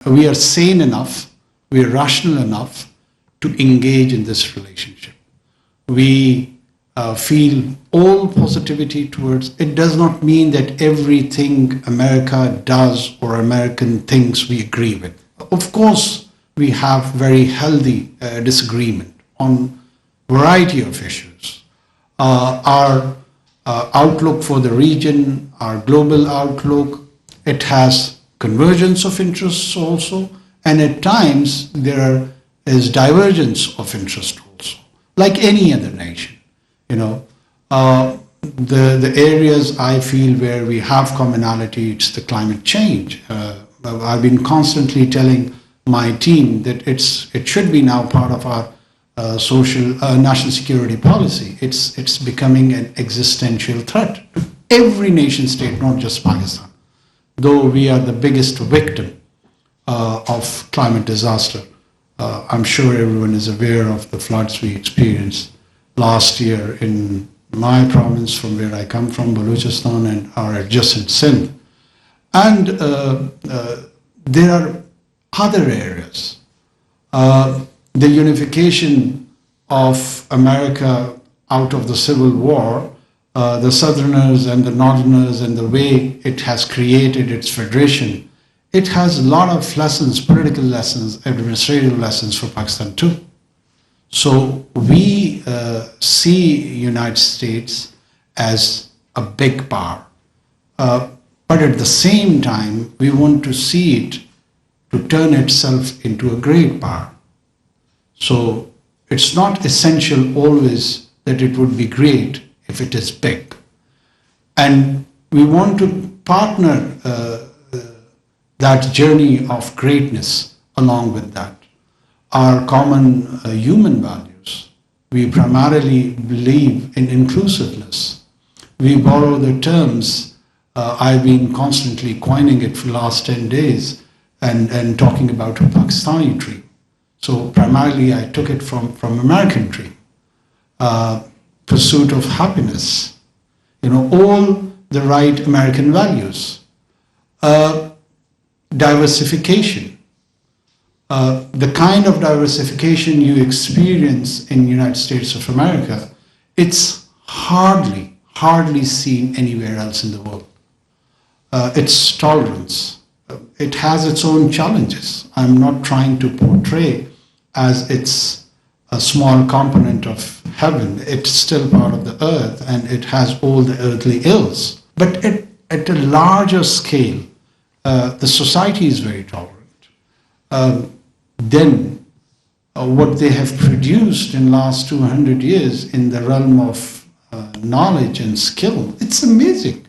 we are sane enough, we are rational enough to engage in this relationship. We feel all positivity towards, it does not mean that everything America does or American things we agree with. Of course, we have very healthy disagreement on variety of issues. Our outlook for the region, our global outlook, it has convergence of interests also, and at times there is divergence of interest also, like any other nation. The areas I feel where we have commonality, it's the climate change. I've been constantly telling my team that it should be now part of our national security policy. It's becoming an existential threat to every nation state, not just Pakistan. Though we are the biggest victim of climate disaster. I'm sure everyone is aware of the floods we experienced last year in my province, from where I come from, Balochistan, and our adjacent Sindh. And there are other areas. The unification of America out of the Civil War, the Southerners and the Northerners, and the way it has created its federation, it has a lot of lessons, political lessons, administrative lessons for Pakistan too. So we see United States as a big power, but at the same time, we want to see it to turn itself into a great power. So it's not essential always that it would be great if it is big. And we want to partner that journey of greatness along with that. Our common human values. We primarily believe in inclusiveness. We borrow the terms, I've been constantly coining it for the last 10 days and talking about a Pakistani dream. So primarily I took it from American dream. Pursuit of happiness, all the right American values. Diversification. The kind of diversification you experience in the United States of America, it's hardly seen anywhere else in the world. It's tolerance. It has its own challenges. I'm not trying to portray as it's a small component of heaven. It's still part of the earth, and it has all the earthly ills. But at a larger scale, the society is very tolerant. Then what they have produced in the last 200 years in the realm of knowledge and skill, it's amazing.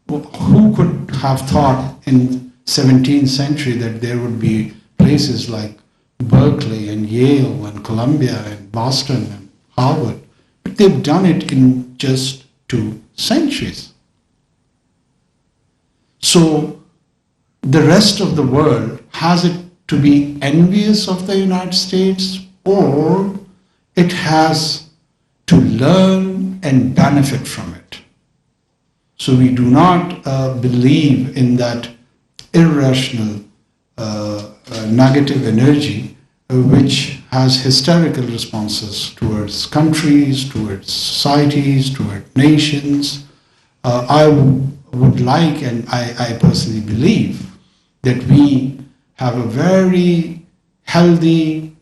Who could have thought in 17th century that there would be places like Berkeley and Yale and Columbia and Boston and Harvard? But they've done it in just 2 centuries. So the rest of the world, has it to be envious of the United States, or it has to learn and benefit from it? So we do not believe in that irrational negative energy which has hysterical responses towards countries, towards societies, towards nations. I would like, and I personally believe, that we have a very healthy,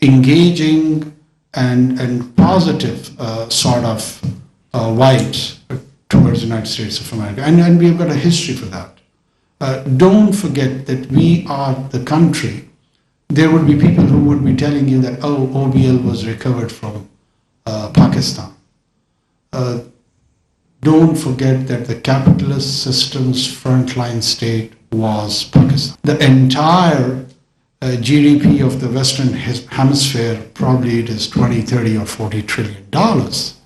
engaging, and positive sort of vibes towards the United States of America. And we've got a history for that. Don't forget that we are the country. There would be people who would be telling you that, oh, OBL was recovered from Pakistan. Don't forget that the capitalist system's frontline state was Pakistan. The entire GDP of the Western Hemisphere, probably it is 20, 30, or 40 trillion dollars.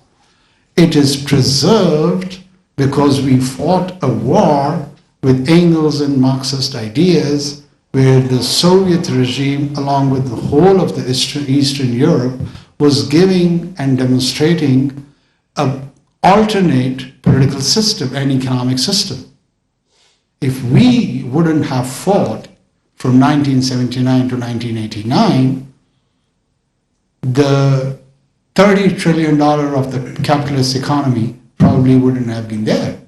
It is preserved because we fought a war with Engels and Marxist ideas, where the Soviet regime, along with the whole of the Eastern Europe, was giving and demonstrating an alternate political system and economic system. If we wouldn't have fought from 1979 to 1989, the $30 trillion of the capitalist economy probably wouldn't have been there.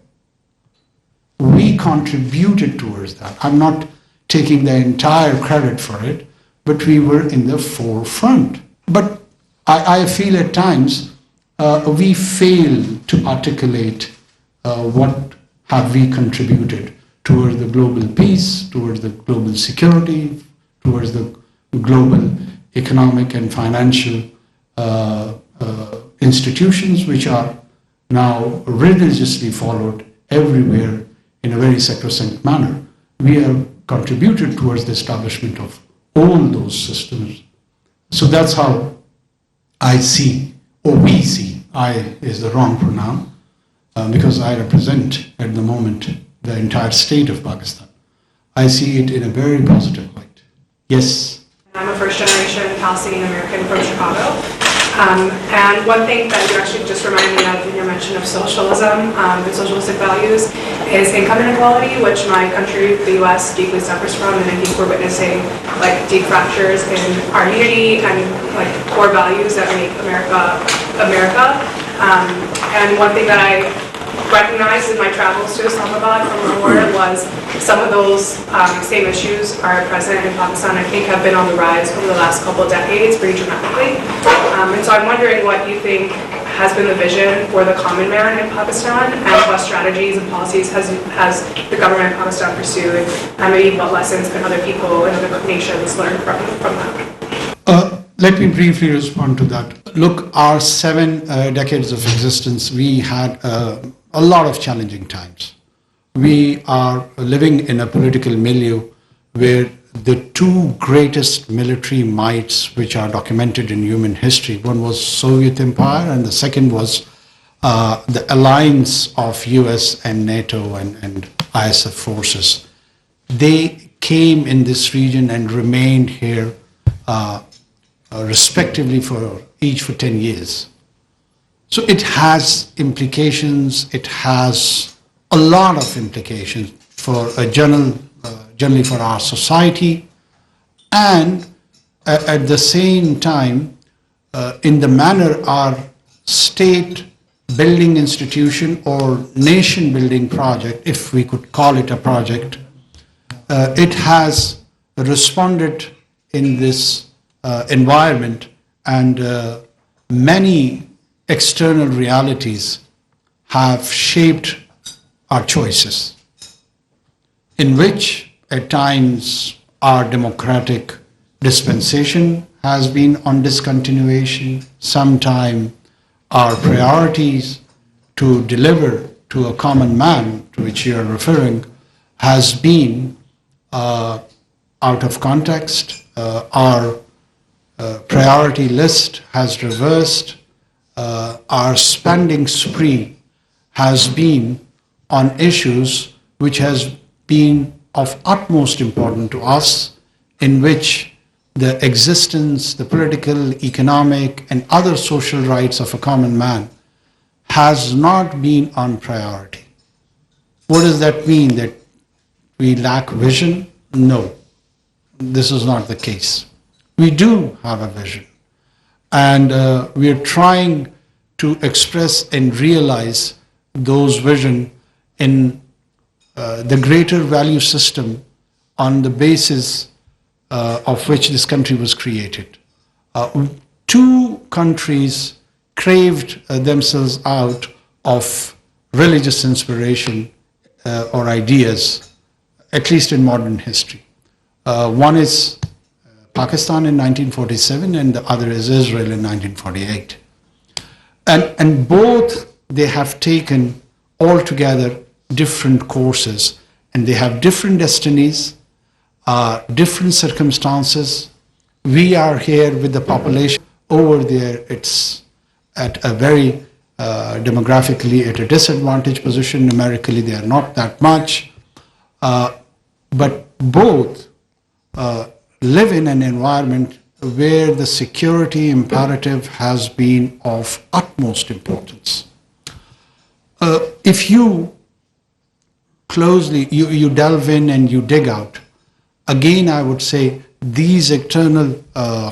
We contributed towards that. I'm not taking the entire credit for it, but we were in the forefront. But I feel at times we fail to articulate what have we contributed towards the global peace, towards the global security, towards the global economic and financial institutions, which are now religiously followed everywhere in a very sacrosanct manner. We have contributed towards the establishment of all those systems. So that's how I see, or we see, I is the wrong pronoun, because I represent at the moment the entire state of Pakistan. I see it in a very positive light. Yes? I'm a first-generation Palestinian American from Chicago. And one thing that you actually just reminded me of in your mention of socialism and socialistic values is income inequality, which my country, the US, deeply suffers from, and I think we're witnessing like deep fractures in our unity and like core values that make America America. And one thing that I recognized in my travels to Islamabad from the war was some of those same issues are present in Pakistan. I think have been on the rise over the last couple of decades pretty dramatically. And so I'm wondering what you think has been the vision for the common man in Pakistan, and what strategies and policies has the government of Pakistan pursued, and maybe what lessons can other people in other nations learn from that? Let me briefly respond to that. Look, our 7 decades of existence, we had a lot of challenging times. We are living in a political milieu where the 2 greatest military mights which are documented in human history, one was Soviet Empire and the second was the alliance of US and NATO and ISF forces. They came in this region and remained here respectively for each for 10 years. So it has implications, it has a lot of implications for a generally for our society, and at the same time, in the manner our state building institution or nation building project, if we could call it a project, it has responded in this environment, and many external realities have shaped our choices, in which at times our democratic dispensation has been on discontinuation, sometime our priorities to deliver to a common man, to which you are referring, has been out of context. Our priority list has reversed. Our spending spree has been on issues which has been of utmost importance to us, in which the existence, the political, economic, and other social rights of a common man has not been on priority. What does that mean? That we lack vision? No, this is not the case. We do have a vision, and we are trying to express and realize those vision in the greater value system on the basis of which this country was created. 2 countries craved themselves out of religious inspiration or ideas, at least in modern history. One is Pakistan in 1947 and the other is Israel in 1948. And both, they have taken altogether different courses, and they have different destinies, different circumstances. We are here with the population. Over there, it's at a very demographically at a disadvantaged position. Numerically, they are not that much. But both live in an environment where the security imperative has been of utmost importance. If you closely, you delve in and you dig out, again, I would say these external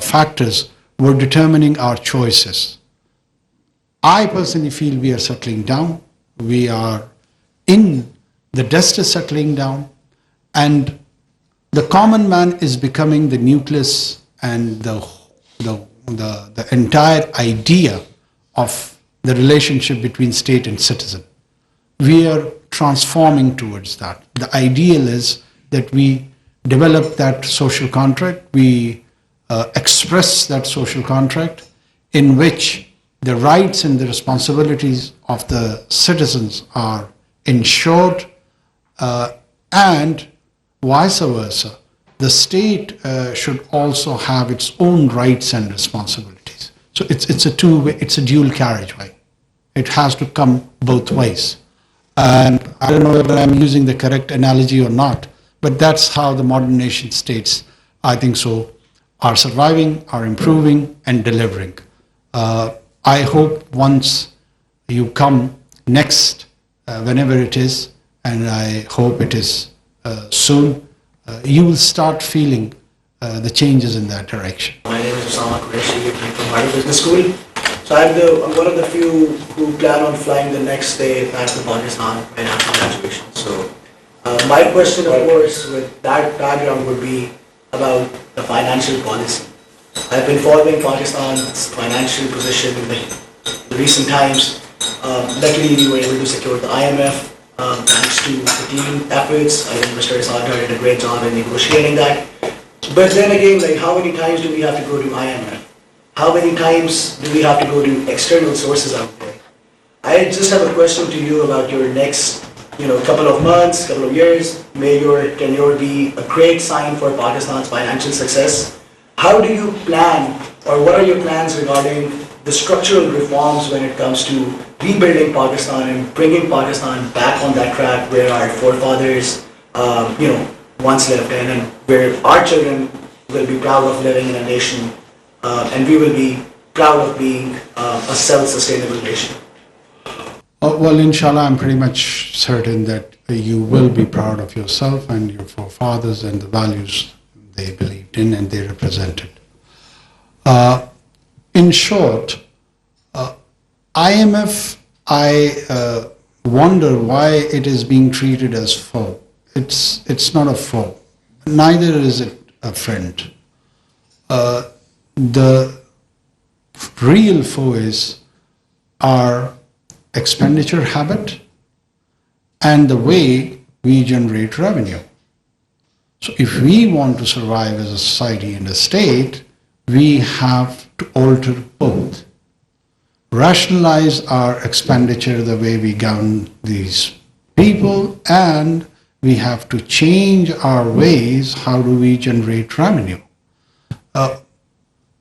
factors were determining our choices. I personally feel we are settling down. We are in the dust is settling down, and the common man is becoming the nucleus and the entire idea of the relationship between state and citizen. We are transforming towards that. The ideal is that we develop that social contract, we express that social contract in which the rights and the responsibilities of the citizens are ensured, and vice versa. The state should also have its own rights and responsibilities. So it's a two-way, it's a dual carriageway. It has to come both ways. And I don't know whether I'm using the correct analogy or not, but that's how the modern nation states, I think so, are surviving, are improving, and delivering. I hope once you come next, whenever it is, and I hope it is soon, you will start feeling the changes in that direction. My name is Rasheed. I'm from Harvard Business School. So I'm one of the few who plan on flying the next day back to Pakistan right after graduation. So my question, of course, with that background would be about the financial policy. I've been following Pakistan's financial position in the recent times. Luckily, we were able to secure the IMF thanks to the team efforts. I think Mr. Sath did a great job in negotiating that. But then again, like, how many times do we have to go to IMF? How many times do we have to go to external sources out there? I just have a question to you about your next, couple of months, couple of years. May your tenure be a great sign for Pakistan's financial success. How do you plan, or what are your plans regarding the structural reforms when it comes to rebuilding Pakistan and bringing Pakistan back on that track where our forefathers, once lived in, and where our children will be proud of living in a nation, and we will be proud of being a self-sustainable nation? Well, inshallah, I'm pretty much certain that you will be proud of yourself and your forefathers and the values they believed in and they represented. In short, IMF, I wonder why it is being treated as foe. It's not a foe. Neither is it a friend. The real foe is our expenditure habit and the way we generate revenue. So if we want to survive as a society and a state, we have to alter both. Rationalize our expenditure the way we govern these people, and we have to change our ways. How do we generate revenue?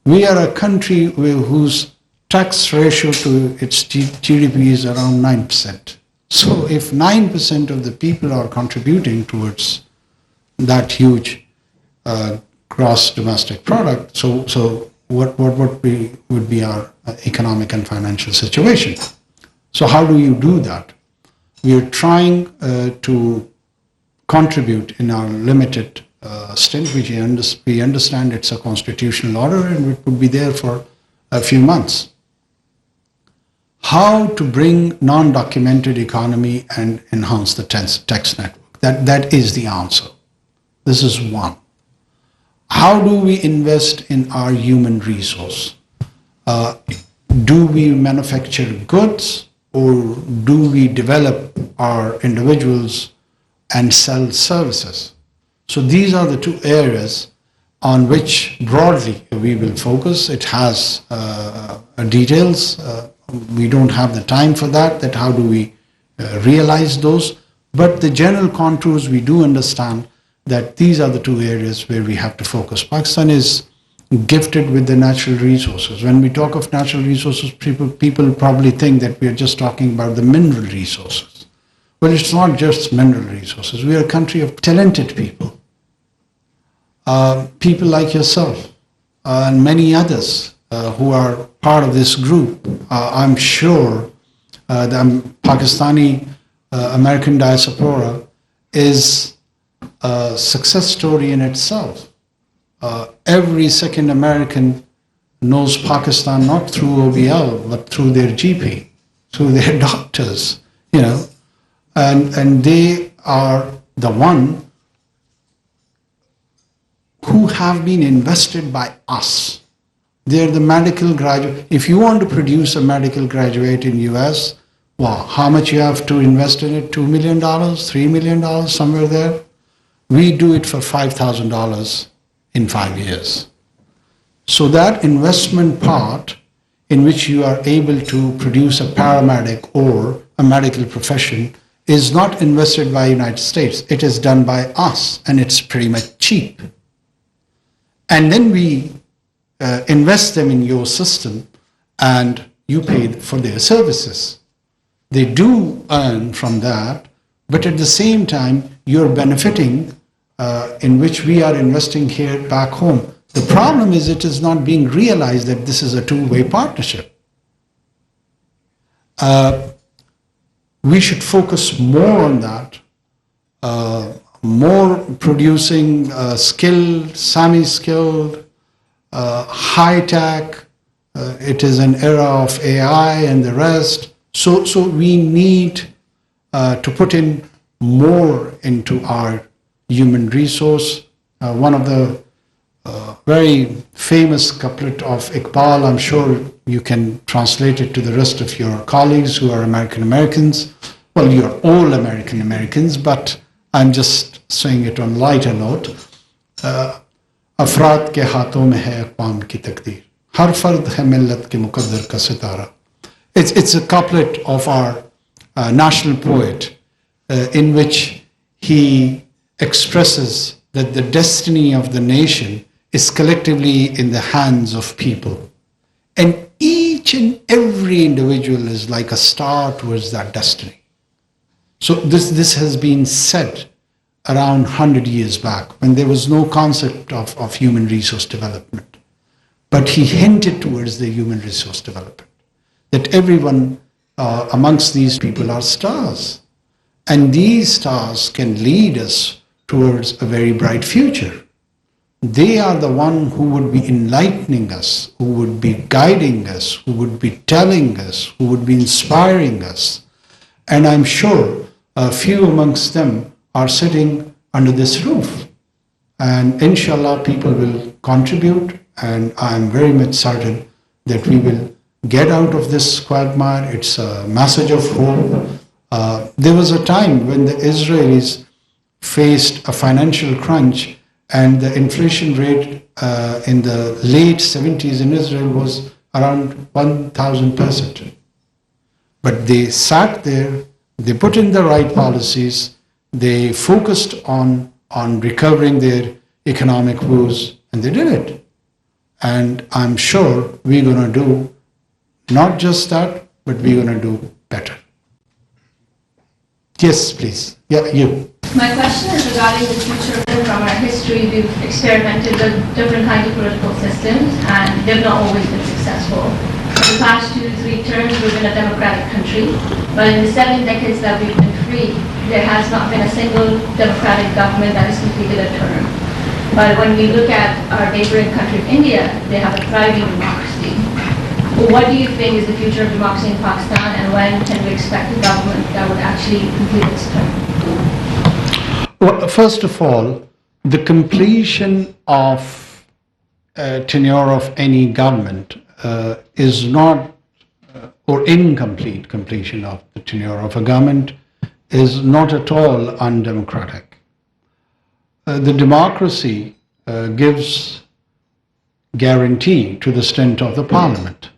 We are a country whose tax ratio to its GDP is around 9%. So if 9% of the people are contributing towards that huge gross domestic product, so what would be our economic and financial situation? So how do you do that? We are trying to contribute in our limited stint, which we understand it's a constitutional order and it would be there for a few months. How to bring non-documented economy and enhance the tax network? That is the answer. This is one. How do we invest in our human resource? Do we manufacture goods, or do we develop our individuals and sell services? So these are the two areas on which broadly we will focus. It has details. We don't have the time for that how do we realize those. But the general contours, we do understand that these are the two areas where we have to focus. Pakistan is gifted with the natural resources. When we talk of natural resources, people probably think that we are just talking about the mineral resources. Well, it's not just mineral resources. We are a country of talented people. People like yourself and many others who are part of this group. I'm sure the Pakistani American diaspora is a success story in itself. Every second American knows Pakistan not through OBL, but through their GP, through their doctors, you know, and they are the one who have been invested by us. They're the medical graduate. If you want to produce a medical graduate in US, wow, how much you have to invest in it? $2 million, $3 million, somewhere there. We do it for $5,000 in 5 years. So that investment part in which you are able to produce a paramedic or a medical profession is not invested by the United States. It is done by us, and it's pretty much cheap. And then we invest them in your system, and you pay for their services. They do earn from that, but at the same time, you're benefiting in which we are investing here back home. The problem is it is not being realized that this is a two-way partnership. We should focus more on that, more producing skilled, semi-skilled, high-tech. It is an era of AI and the rest. So we need to put in more into our human resource. One of the very famous couplet of Iqbal, I'm sure you can translate it to the rest of your colleagues who are American Americans. Well, you're all American Americans, but I'm just saying it on lighter note. अफराद के हाथों में है अक़वाम की तकदीर, हर फर्द है मिल्लत के मुक़द्दर का सितारा. It's a couplet of our national poet in which he expresses that the destiny of the nation is collectively in the hands of people. And each and every individual is like a star towards that destiny. So this has been said around 100 years back when there was no concept of human resource development. But he hinted towards the human resource development, that everyone amongst these people are stars. And these stars can lead us towards a very bright future. They are the one who would be enlightening us, who would be guiding us, who would be telling us, who would be inspiring us. And I'm sure a few amongst them are sitting under this roof. And inshallah, people will contribute, and I'm very much certain that we will get out of this quagmire. It's a message of hope. There was a time when the Israelis faced a financial crunch, and the inflation rate in the late 70s in Israel was around 1,000%. But they sat there, they put in the right policies, they focused on recovering their economic woes, and they did it. And I'm sure we're going to do not just that, but we're going to do better. Yes, please. Yeah, you. My question is regarding the future. From our history, we've experimented with different kinds of political systems, and they've not always been successful. In the past 2-3 terms, we've been a democratic country, but in the 7 decades that we've been free, there has not been a single democratic government that has completed a term. But when we look at our neighboring country of India, they have a thriving democracy. What do you think is the future of democracy in Pakistan, and when can we expect a government that would actually complete its term? Well, first of all, the completion of tenure of any government is not, or incomplete completion of the tenure of a government is not at all undemocratic. The democracy gives guarantee to the strength of the parliament.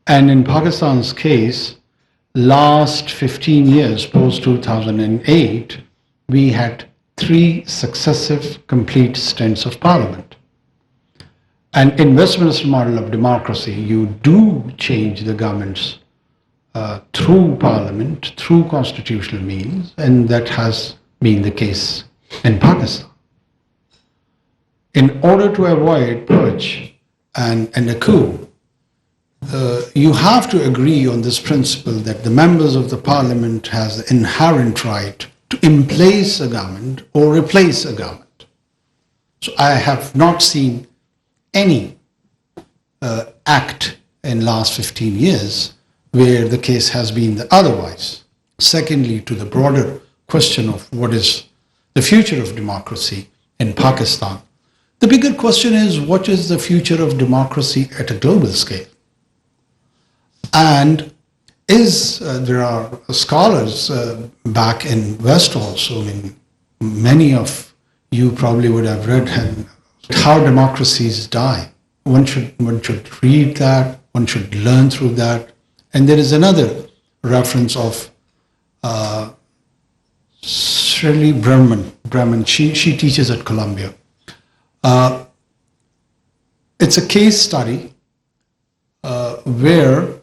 And in Pakistan's case, last 15 years, post-2008, we had 3 successive complete stints of parliament. And in Westminster model of democracy, you do change the governments through parliament, through constitutional means, and that has been the case in Pakistan. In order to avoid purge and a coup, you have to agree on this principle that the members of the parliament has the inherent right to emplace a government or replace a government. So I have not seen any act in last 15 years where the case has been the otherwise. Secondly, to the broader question of what is the future of democracy in Pakistan, the bigger question is what is the future of democracy at a global scale? And there are scholars back in West also, I mean, many of you probably would have read how democracies die. One should read that, one should learn through that. And there is another reference of Shirley Brahman. She teaches at Columbia. It's a case study where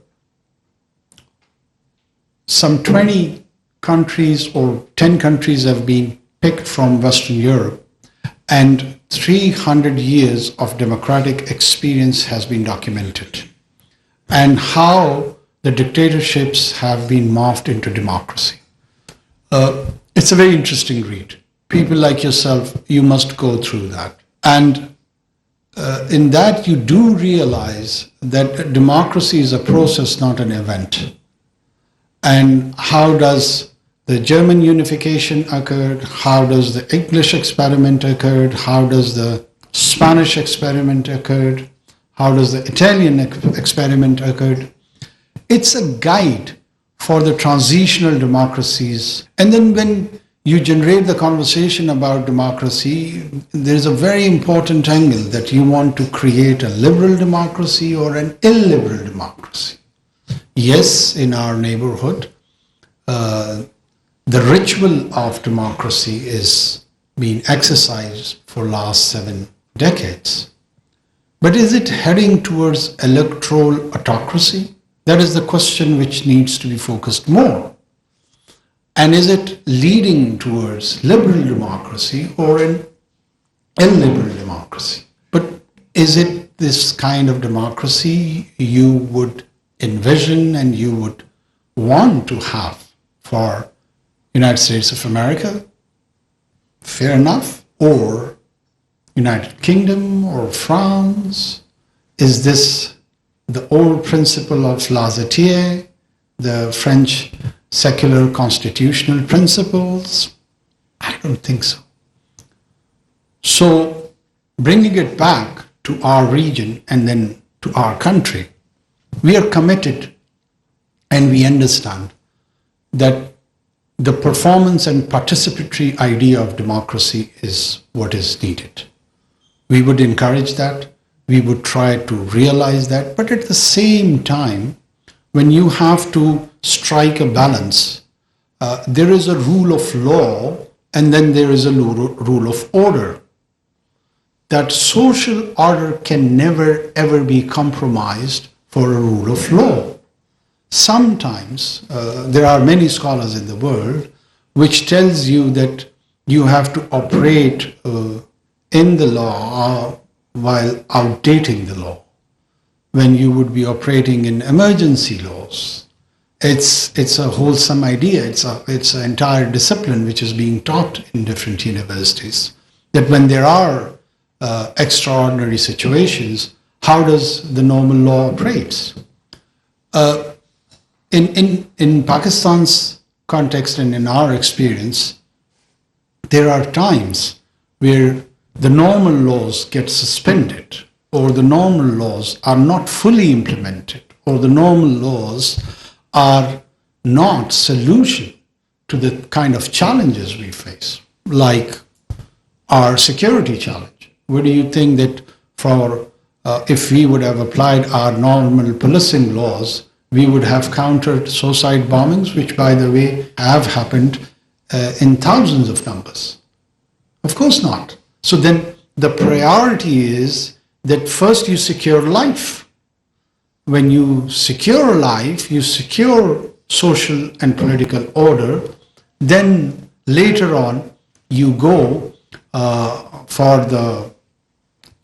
some 20 countries or 10 countries have been picked from Western Europe, and 300 years of democratic experience has been documented, and how the dictatorships have been morphed into democracy. It's a very interesting read. People like yourself, you must go through that. And in that you do realize that democracy is a process, not an event. And how does the German unification occurred? How does the English experiment occurred? How does the Spanish experiment occurred? How does the Italian experiment occurred? It's a guide for the transitional democracies. And then when you generate the conversation about democracy, there's a very important angle that you want to create a liberal democracy or an illiberal democracy. Yes, in our neighborhood, the ritual of democracy is being exercised for last 7 decades. But is it heading towards electoral autocracy? That is the question which needs to be focused more. And is it leading towards liberal democracy or an illiberal democracy? But is it this kind of democracy you would envision and you would want to have for United States of America? Fair enough. Or United Kingdom or France? Is this the old principle of laissez-faire, the French secular constitutional principles? I don't think so. So bringing it back to our region and then to our country, we are committed and we understand that the performance and participatory idea of democracy is what is needed. We would encourage that. We would try to realize that. But at the same time, when you have to strike a balance, there is a rule of law and then there is a rule of order. That social order can never ever be compromised for a rule of law. Sometimes there are many scholars in the world which tells you that you have to operate in the law while outdating the law, when you would be operating in emergency laws. It's a wholesome idea. It's an entire discipline which is being taught in different universities, that when there are extraordinary situations, how does the normal law operate? In Pakistan's context and in our experience, there are times where the normal laws get suspended, or the normal laws are not fully implemented, or the normal laws are not solution to the kind of challenges we face, like our security challenge. Where do you think that if we would have applied our normal policing laws, we would have countered suicide bombings, which, by the way, have happened in thousands of numbers? Of course not. So then the priority is that first you secure life. When you secure life, you secure social and political order, then later on you go for the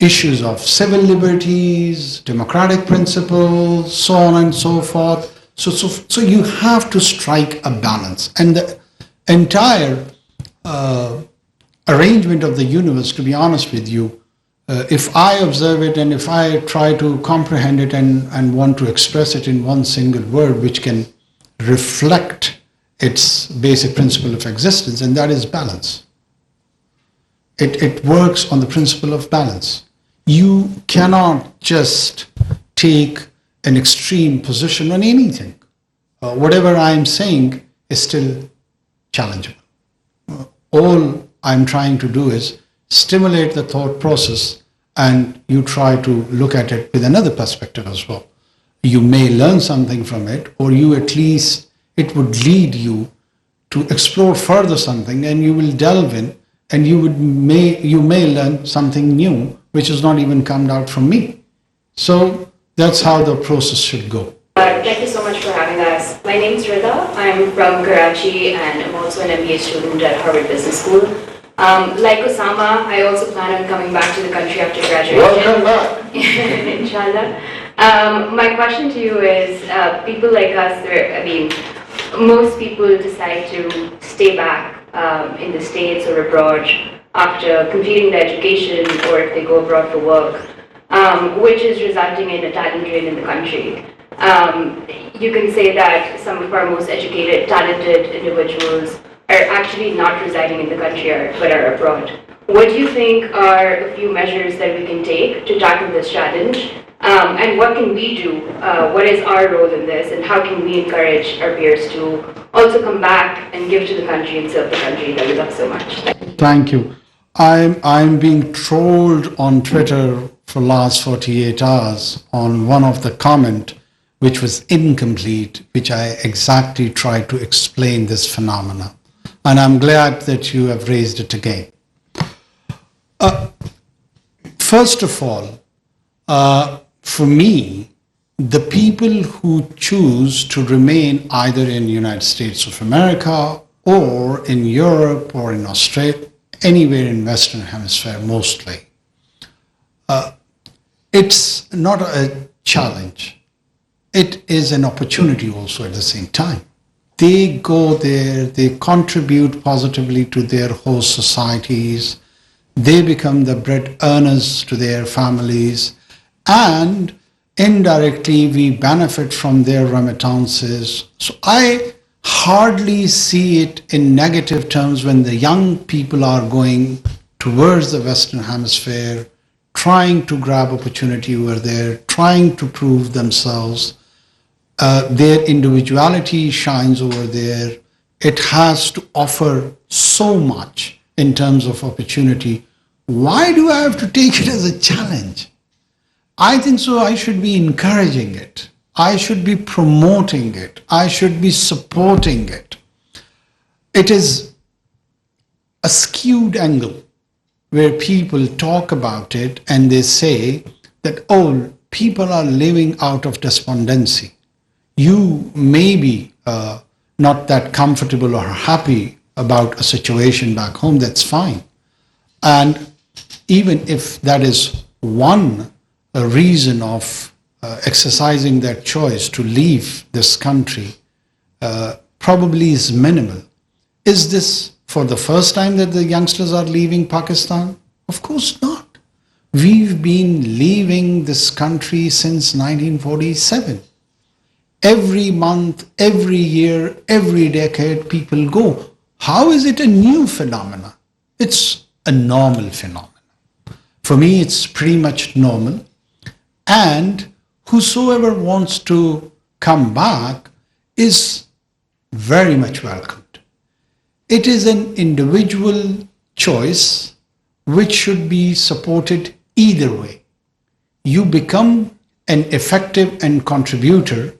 issues of civil liberties, democratic principles, so on and so forth. So you have to strike a balance. And the entire arrangement of the universe, to be honest with you, if I observe it and if I try to comprehend it and want to express it in one single word which can reflect its basic principle of existence, and that is balance. It works on the principle of balance. You cannot just take an extreme position on anything. Whatever I'm saying is still challengeable. All I'm trying to do is stimulate the thought process, and you try to look at it with another perspective as well. You may learn something from it, or you at least, it would lead you to explore further something, and you will delve in, and you may learn something new, which has not even come out from me. So that's how the process should go. Thank you so much for having us. My name is Rida. I'm from Karachi and I'm also an MBA student at Harvard Business School. Like Osama, I also plan on coming back to the country after graduation. Welcome back. Inshallah. My question to you is, people like us, most people decide to stay back in the States or abroad after completing their education, or if they go abroad for work, which is resulting in a talent drain in the country. You can say that some of our most educated, talented individuals are actually not residing in the country but are abroad. What do you think are a few measures that we can take to tackle this challenge? And what can we do? What is our role in this? And how can we encourage our peers to also come back and give to the country and serve the country that we love so much? Thank you. I'm being trolled on Twitter for last 48 hours on one of the comment which was incomplete, which I exactly tried to explain this phenomena. And I'm glad that you have raised it again. First of all, for me, the people who choose to remain either in the United States of America or in Europe or in Australia, anywhere in Western Hemisphere mostly, it's not a challenge. It is an opportunity also at the same time. They go there, they contribute positively to their host societies, they become the bread earners to their families, and indirectly we benefit from their remittances. So I hardly see it in negative terms when the young people are going towards the Western Hemisphere, trying to grab opportunity over there, trying to prove themselves. Their individuality shines over there. It has to offer so much in terms of opportunity. Why do I have to take it as a challenge? I think so. I should be encouraging it. I should be promoting it. I should be supporting it. It is a skewed angle where people talk about it and they say that, oh, people are living out of despondency. You may be not that comfortable or happy about a situation back home, that's fine. And even if that is one reason of exercising that choice to leave this country, probably is minimal. Is this for the first time that the youngsters are leaving Pakistan? Of course not. We've been leaving this country since 1947. Every month, every year, every decade, people go. How is it a new phenomenon? It's a normal phenomenon. For me, it's pretty much normal. And whosoever wants to come back is very much welcomed. It is an individual choice which should be supported either way. You become an effective and contributor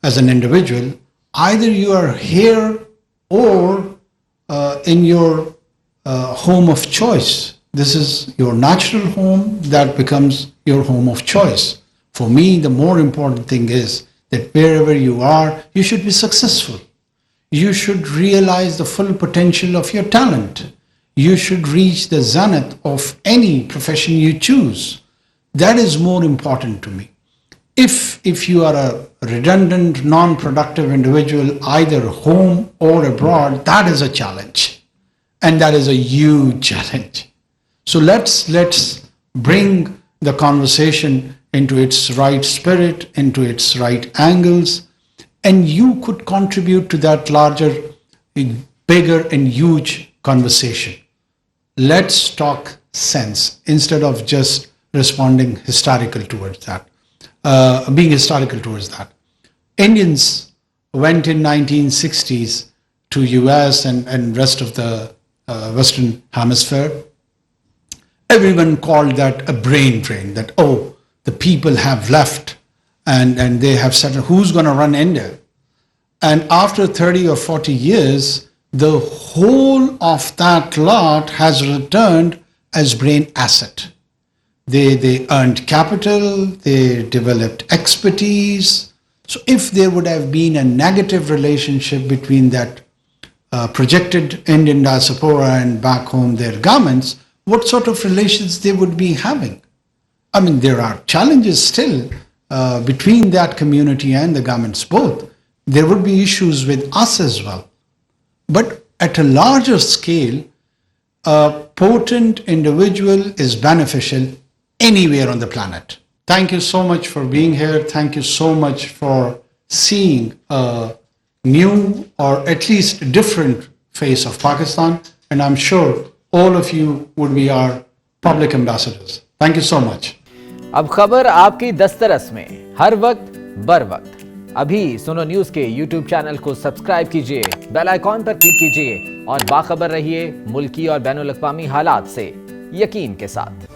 as an individual, either you are here or in your home of choice. This is your natural home, that becomes your home of choice. For me, the more important thing is that wherever you are, you should be successful. You should realize the full potential of your talent. You should reach the zenith of any profession you choose. That is more important to me. If you are a redundant, non-productive individual, either home or abroad, that is a challenge. And that is a huge challenge. So let's bring the conversation into its right spirit, into its right angles, and you could contribute to that larger, bigger and huge conversation. Let's talk sense instead of just responding historical towards that, being historical towards that. Indians went in 1960s to US and rest of the Western Hemisphere. Everyone called that a brain drain, that, oh, the people have left and they have said, who's going to run India? And after 30 or 40 years, the whole of that lot has returned as brain asset. They earned capital, they developed expertise. So if there would have been a negative relationship between that projected Indian diaspora and back home their governments, what sort of relations they would be having? I mean, there are challenges still between that community and the governments both. There would be issues with us as well. But at a larger scale, a potent individual is beneficial anywhere on the planet. Thank you so much for being here. Thank you so much for seeing a new or at least different face of Pakistan. And I'm sure all of you would be our public ambassadors. Thank you so much. अब खबर आपकी दस्तरस में हर वक्त बर वक्त। अभी सुनो news के यूट्यूब चैनल को सब्सक्राइब कीजिए, बेल आइकॉन पर क्लिक कीजिए और बाखबर रहिए मुल्की और बैनुल अक़वामी हालात से यकीन के साथ।